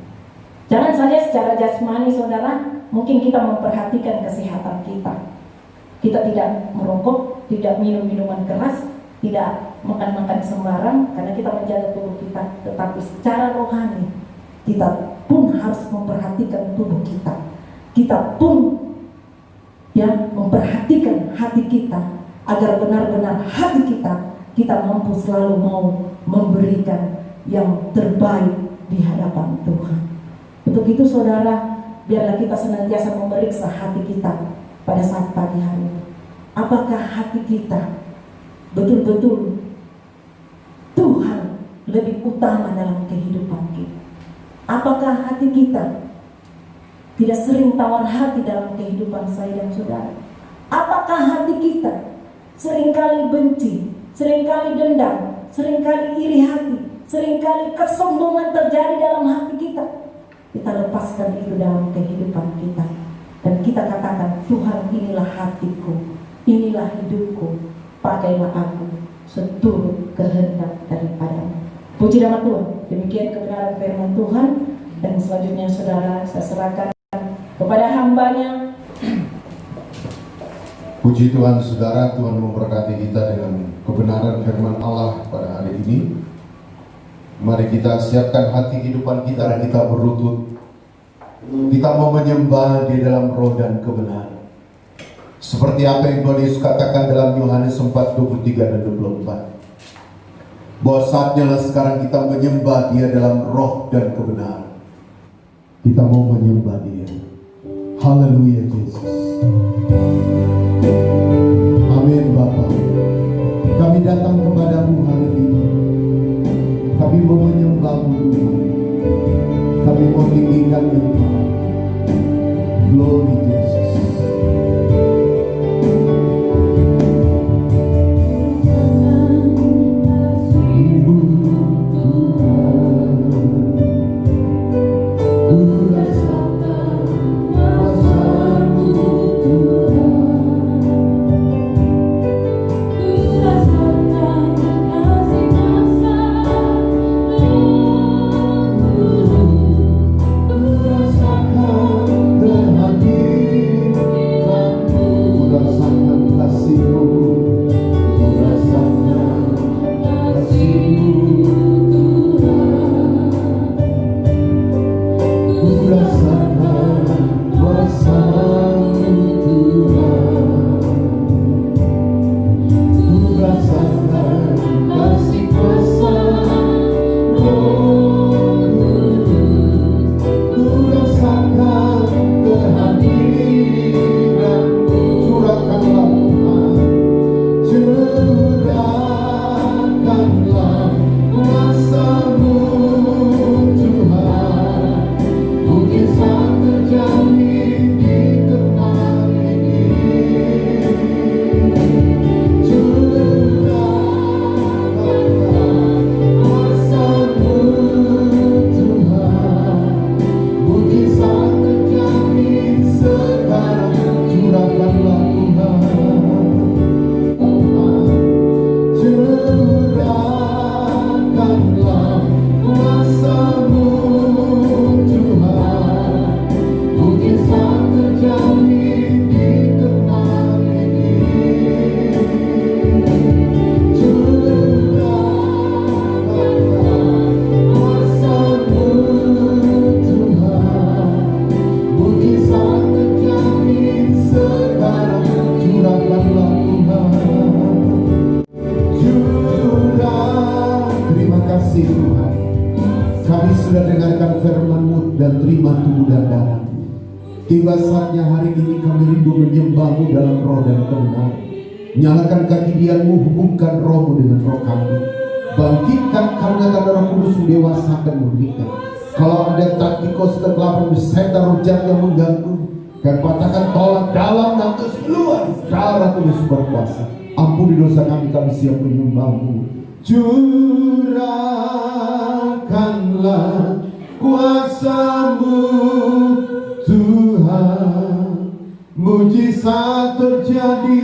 Jangan saja secara jasmani saudara, mungkin kita memperhatikan kesehatan kita. Kita tidak merokok, tidak minum minuman keras, tidak makan-makan sembarang karena kita menjaga tubuh kita. Tetapi secara rohani kita pun harus memperhatikan tubuh kita. Kita pun memperhatikan hati kita, agar benar-benar hati kita mampu selalu mau memberikan yang terbaik di hadapan Tuhan. Untuk itu saudara, biarlah kita senantiasa memeriksa hati kita pada saat pagi hari ini. Apakah hati kita betul-betul Tuhan lebih utama dalam kehidupan kita? Apakah hati kita tidak sering tawar hati dalam kehidupan saya dan saudara? Apakah hati kita seringkali benci, seringkali dendam, seringkali iri hati, seringkali kesombongan terjadi dalam hati kita? Kita lepaskan itu dalam kehidupan kita, dan kita katakan, Tuhan, inilah hatiku, inilah hidupku, pakailah aku seturut kehendak daripada-Mu. Puji nama Tuhan. Demikian kebenaran firman Tuhan. Dan selanjutnya saudara, saya serahkan kepada hamba-Nya. Puji Tuhan saudara, Tuhan memberkati kita dengan kebenaran firman Allah pada hari ini. Mari kita siapkan hati kehidupan kita dan kita berlutut. Kita mau menyembah di dalam roh dan kebenaran. Seperti apa yang Tuhan Yesus katakan dalam Yohanes 4:23 dan 24. Bahwa saatnya lah sekarang kita menyembah Dia dalam roh dan kebenaran. Kita mau menyembah Dia. Haleluya Yesus. Amin Bapa. Kami datang kepada mau menyembah-Mu Tuhan. Kami mau tinggikan Engkau. Glory Jesus. Tiba saatnya hari ini kami rindu menyembah-Mu dalam roh dan kebenaran. Nyalakan kaki-Mu, hubungkan roh-Mu dengan roh kami. Bangkitkan karena Roh Kudus mendewasakan memberikan. Kalau ada taktikos kegelapan setan roh jahat yang mengganggu, dan patahkan tolak dalam nama Yesus, keluar darah Tuhan berkuasa. Ampuni dosa kami, kami siap menyembah-Mu. Curahkanlah kuasa-Mu Tuhan, mujizat terjadi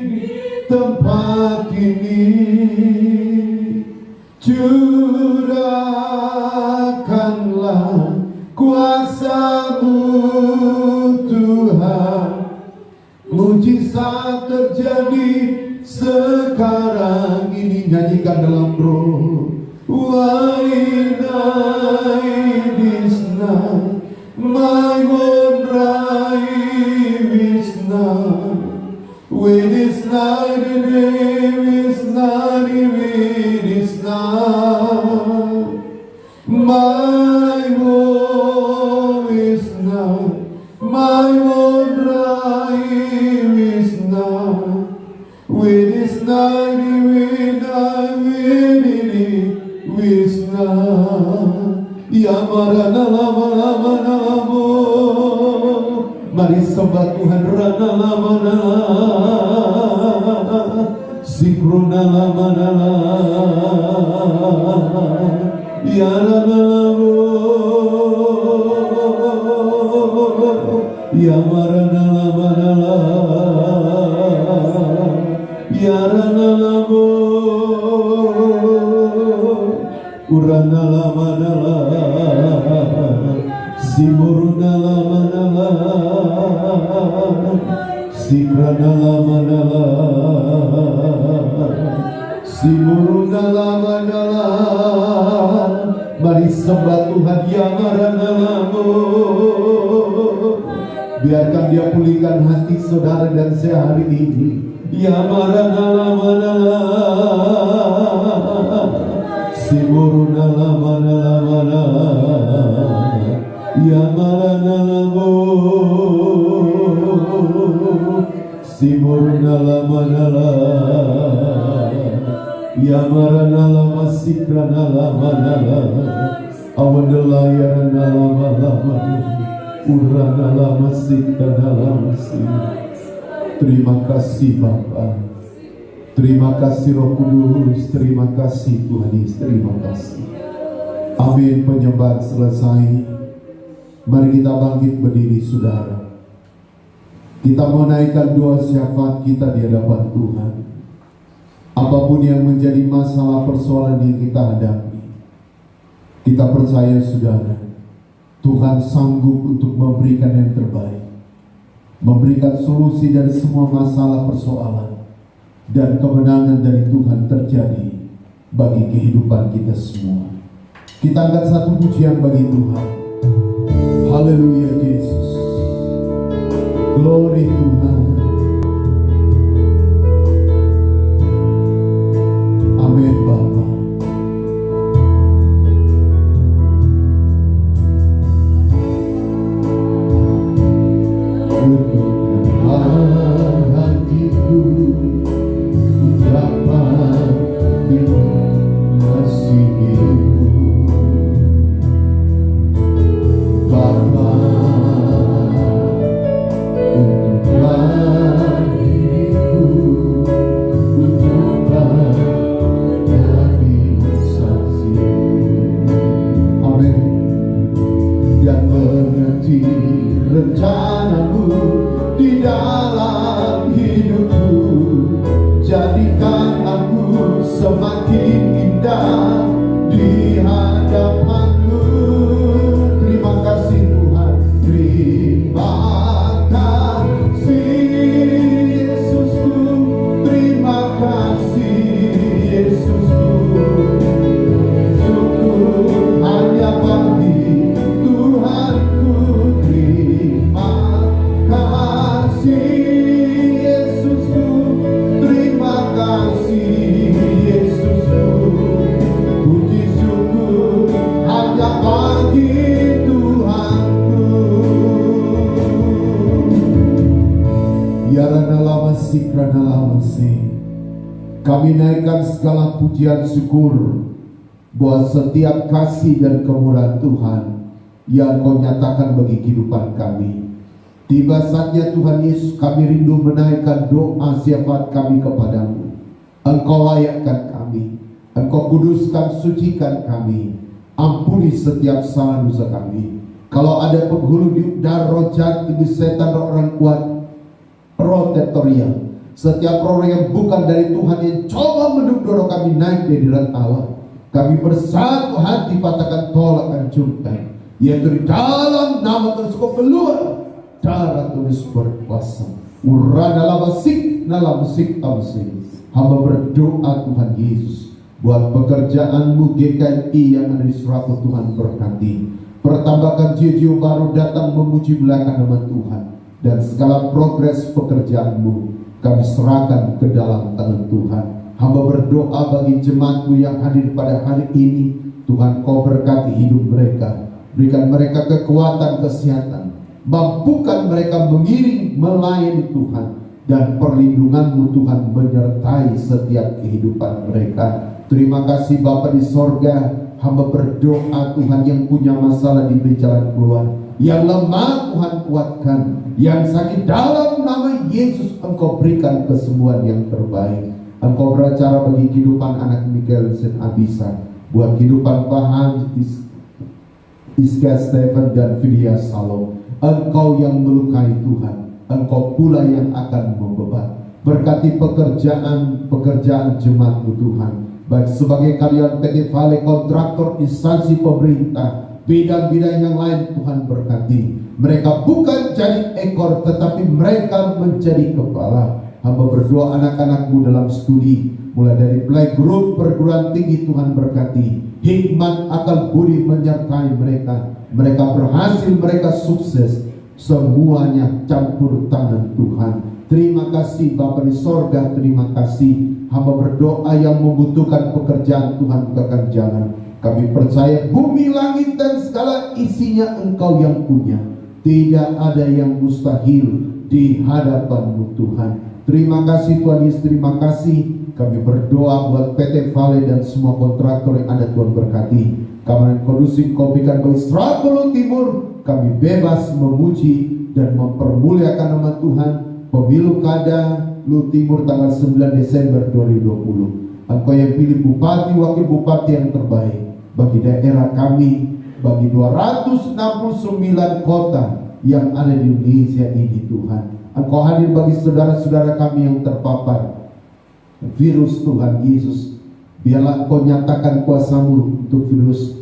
di tempat ini. Curahkanlah kuasa-Mu Tuhan, mujizat terjadi sekarang ini. Nyanyikan dalam roh. My own right is not. When it's not, it is not, it is not. My own is not. My own right is not. When it's not, it is not. Ya marana lama lama namo, mari sembah Tuhan. Rana lama nala, sikruna lama nala, ya rana lamo, ya marana lama nala, ya rana lamo, urana lama nala. Simuruna lama nala, sikrana lama nala, simuruna lama nala. Mari sembah Tuhan yang marana lamo. Biarkan Dia pulihkan hati saudara dan saya hari ini. Ya marana lama nala, simuruna lama nala, ya marana lamo, simurna lama nala, Ya marana lama sikrana lama lama, awadela yarana lama lama, urana lama sikrana lama si. Terima kasih Bapa, terima kasih Roh Kudus, terima kasih Tuhan Yesus, terima kasih. Amin. Penyembahan selesai. Mari kita bangkit berdiri saudara. Kita menaikkan doa syafaat kita di hadapan Tuhan. Apapun yang menjadi masalah persoalan yang kita hadapi, kita percaya saudara, Tuhan sanggup untuk memberikan yang terbaik, memberikan solusi dari semua masalah persoalan, dan kemenangan dari Tuhan terjadi bagi kehidupan kita semua. Kita angkat satu pujian bagi Tuhan. Haleluya Yesus. Glory Tuhan. Amin Bapa. Berkenan hatiku ucapan kasih-Mu Bapa, untuklah diriku, untuklah dari saksi-Mu. Amin. Dan mengerti rencana-Mu di dalam hidupku, jadikan aku semakin indah di hadapan-Mu. Terima kasih Tuhan, terima kasih Yesusku, terima kasih Yesusku. Syukur hanya bagi Tuhanku, terima kasih Yesusku, terima kasih Yesusku. Puji syukur hanya bagi Tuhanku. Yarana lama sikrana lama si. Kami naikkan segala pujian syukur bahwa setiap kasih dan kemurahan Tuhan yang Kau nyatakan bagi kehidupan kami. Tiba saatnya Tuhan Yesus, kami rindu menaikkan doa syafaat kami kepadamu. Engkau layakkan kami, Engkau kuduskan, sucikan kami. Ampuni setiap salah dosa kami. Kalau ada penghulu di udara, roh jahat, iblis setan, roh orang kuat, roh tektorial, setiap roh yang bukan dari Tuhan yang coba mendorong kami naik dari hadirat Allah, kami bersatu hati patahkan, tolak, hancurkan. Yaitu di dalam nama Tuhan Kau keluar darah tulis berkuasa. Urana labasik nalabasik abasik. Hamba berdoa Tuhan Yesus, buat pekerjaan-Mu GKI yang ada di Surakarta, Tuhan berkati. Pertambahkan jiwa baru datang memuji belakang nama Tuhan, dan segala progres pekerjaan-Mu kami serahkan ke dalam tangan Tuhan. Hamba berdoa bagi jemaat-Mu yang hadir pada hari ini, Tuhan Kau berkati hidup mereka, berikan mereka kekuatan, kesehatan, mampukan mereka mengiring melayani Tuhan, dan perlindungan-Mu Tuhan menyertai setiap kehidupan mereka. Terima kasih Bapa di sorga. Hamba berdoa Tuhan, yang punya masalah diberi jalan keluar, yang lemah Tuhan kuatkan, yang sakit dalam nama Yesus Engkau berikan kesembuhan yang terbaik. Engkau beracara bagi kehidupan anak Michael dan Abisa, buat kehidupan Pak Iska Stephen dan Vidya Salom. Engkau yang melukai Tuhan, Engkau pula yang akan membeban. Berkati pekerjaan jemaat-Mu Tuhan, baik sebagai karyawan PT Vale, kontraktor, instansi pemerintah, bidang-bidang yang lain. Tuhan berkati mereka, bukan jadi ekor tetapi mereka menjadi kepala. Hamba berdoa anak-anak-Mu dalam studi, mulai dari playgroup, perguruan tinggi, Tuhan berkati hikmat, akal budi menyertai mereka. Mereka berhasil, mereka sukses, semuanya campur tangan Tuhan. Terima kasih Bapa di sorga, terima kasih. Hamba berdoa yang membutuhkan pekerjaan, Tuhan bukakan jalan. Kami percaya bumi, langit, dan segala isinya Engkau yang punya. Tidak ada yang mustahil di hadapan-Mu Tuhan. Terima kasih Tuhan Yesus, terima kasih. Kami berdoa buat PT Vale dan semua kontraktor yang ada, Tuhan berkati. Keamanan kondusif Kau berikan bagi Serat Ulu Timur. Kami bebas memuji dan mempermuliakan nama Tuhan. Pemilu kada Lu Timur tanggal 9 Desember 2020. Engkau yang pilih bupati, wakil bupati yang terbaik bagi daerah kami, bagi 269 kota yang ada di Indonesia ini, Tuhan. Engkau hadir bagi saudara-saudara kami yang terpapar virus, Tuhan Yesus. Biarlah Engkau nyatakan kuasa-Mu untuk virus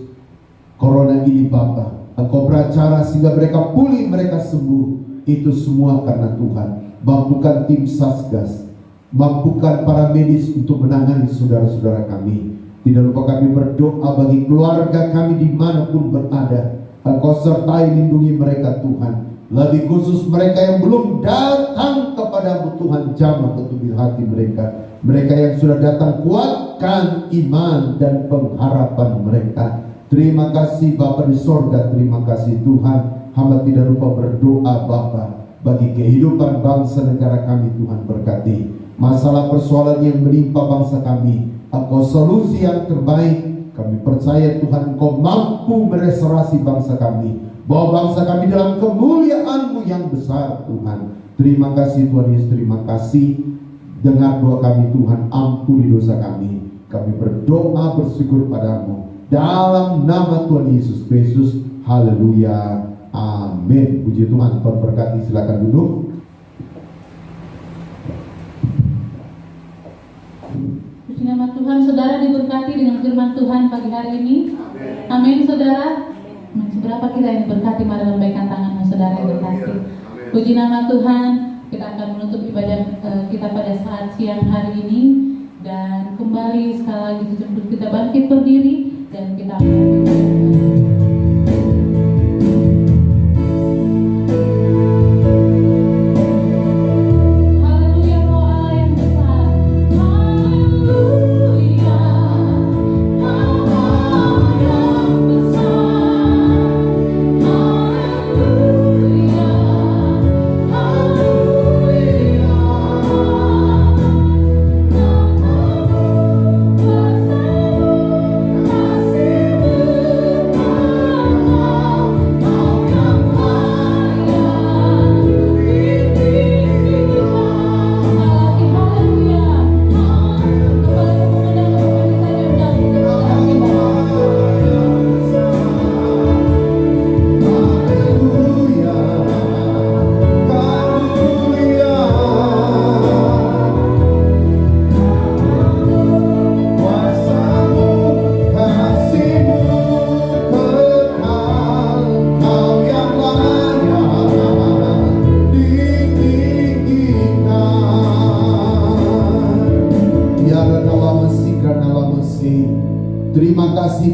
corona ini, Bapa. Engkau beracara sehingga mereka pulih, mereka sembuh. Itu semua karena Tuhan. Mampukan tim Satgas, mampukan para medis untuk menangani saudara-saudara kami. Tidak lupa kami berdoa bagi keluarga kami dimanapun berada. Engkau sertai lindungi mereka, Tuhan. Lebih khusus mereka yang belum datang kepada-Mu, Tuhan, jamah ketujuh hati mereka. Mereka yang sudah datang, kuatkan iman dan pengharapan mereka. Terima kasih Bapa di sorga, terima kasih Tuhan. Hamba tidak lupa berdoa Bapa bagi kehidupan bangsa negara kami, Tuhan berkati. Masalah persoalan yang menimpa bangsa kami, Engkau solusi yang terbaik. Kami percaya Tuhan Engkau mampu merestorasi bangsa kami. Bawa bangsa kami dalam kemuliaan-Mu yang besar, Tuhan. Terima kasih Tuhan Yesus, terima kasih. Dengar doa kami Tuhan, ampuni dosa kami. Kami berdoa bersyukur padamu dalam nama Tuhan Yesus Kristus. Haleluya, amin. Puji Tuhan, Tuhan berkati. Silakan duduk. Puji nama Tuhan. Saudara diberkati dengan firman Tuhan pagi hari ini. Amin, saudara. Seberapa kita yang berkati, mari lambaikan tanganmu, saudara yang berkati. Puji nama Tuhan. Kita akan menutup ibadah kita pada saat siang hari ini, dan kembali sekali lagi dijemput kita bangkit berdiri dan kita akan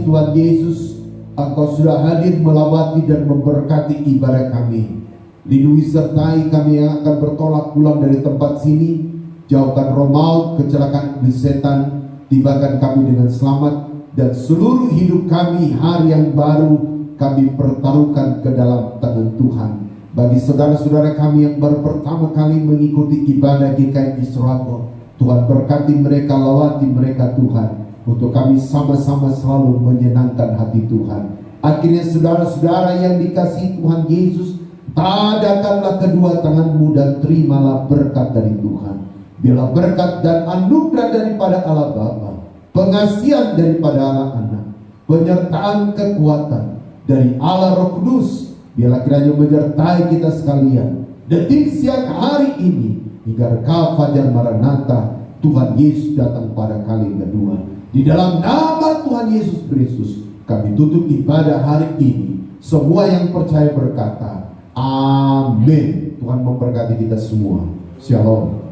Tuhan Yesus, Engkau sudah hadir melawati dan memberkati ibadah kami. Lindungi sertai kami yang akan bertolak pulang dari tempat sini. Jauhkan roh maut, kecelakaan iblis setan. Tibakan kami dengan selamat. Dan seluruh hidup kami, hari yang baru, kami pertaruhkan ke dalam tangan Tuhan. Bagi saudara-saudara kami yang baru pertama kali mengikuti ibadah GKI Surago, Tuhan berkati mereka, lawati mereka Tuhan, untuk kami sama-sama selalu menyenangkan hati Tuhan. Akhirnya saudara-saudara yang dikasihi Tuhan Yesus, tadakanlah kedua tanganmu dan terimalah berkat dari Tuhan. Biarlah berkat dan anugerah daripada Allah Bapa, pengasihan daripada Allah Anak, penyertaan kekuatan dari Allah Roh Kudus, biarlah kiranya menyertai kita sekalian detik siang hari ini hingga rekah fajar Maranatha, Tuhan Yesus datang pada kali yang kedua. Di dalam nama Tuhan Yesus Kristus kami tutup ibadah hari ini. Semua yang percaya berkata amin. Tuhan memberkati kita semua. Shalom.